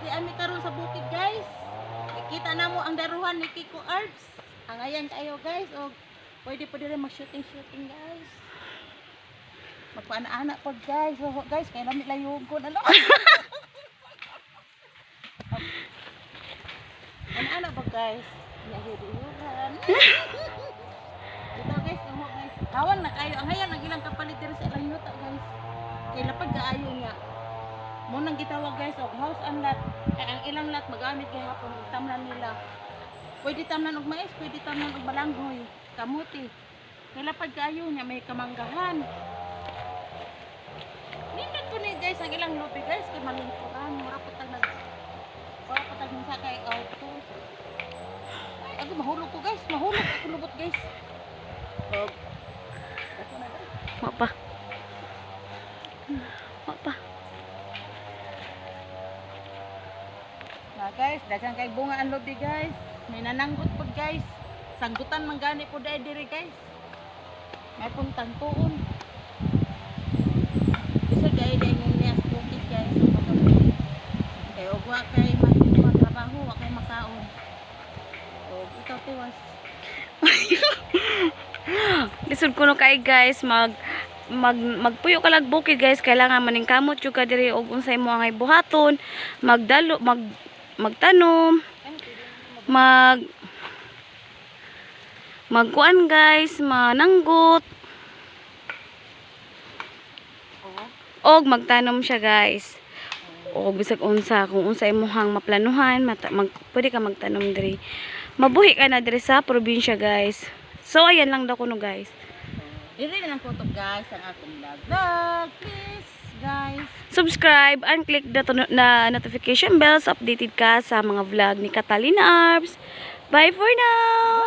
di ami karon sa bukid guys. Ikita na mo ang daruhan ni Kiko Arbs. Ang ayan kayo guys og pwede po dire mag-shooting guys. Magpaana-ana po guys. So, guys, kaya namin layong ko na lang. Ana-ana po guys. Nahiriyuhan. Ito guys, guys. Hawan na kayo. Ang hayan ang ilang kapalit dire sa ilang yuta guys. Kaya lapad kaayo niya. Munang gitawag guys og house and lot. Kaya ang ilang lot magamit kay hapon og tamnan nila. Pwede tamnan og mais, pwede tamnan og balanghoy, kamuti. Kaya lapad kaayo niya may kamanggahan. Nindot ko ni guys ang ilang lobby guys kay malingkuran. Mura po tag sa kay auto. Ay, ako mahulog ko guys, mahulog ako lubot guys. Mapa. Na guys, daghang kay bunga ang lobby guys. May nananggot po guys. Sanggutan man gani po dai diri guys. May puntang tuon. Isa gay dai ng niya sa bukid guys. Kay og wa kay magtrabaho, wa kay makaon. Og ikaw tiwas. Lisod ko no kay guys, magpuyo ka lag bukid guys, kailangan maning kamot jud ka diri og unsay mo ang buhaton, magtanom, magkuan guys, mananggot. Og magtanom siya guys. Og bisag unsa kung unsa imong maplanuhan, pwede ka magtanom diri. Mabuhi ka na diri sa probinsya guys. So ayan lang daw kuno guys. Dili na lang po to guys ang akong vlog. Please guys, Subscribe and click the na notification bells, updated ka sa mga vlog ni Catalina Arbs. Bye for now.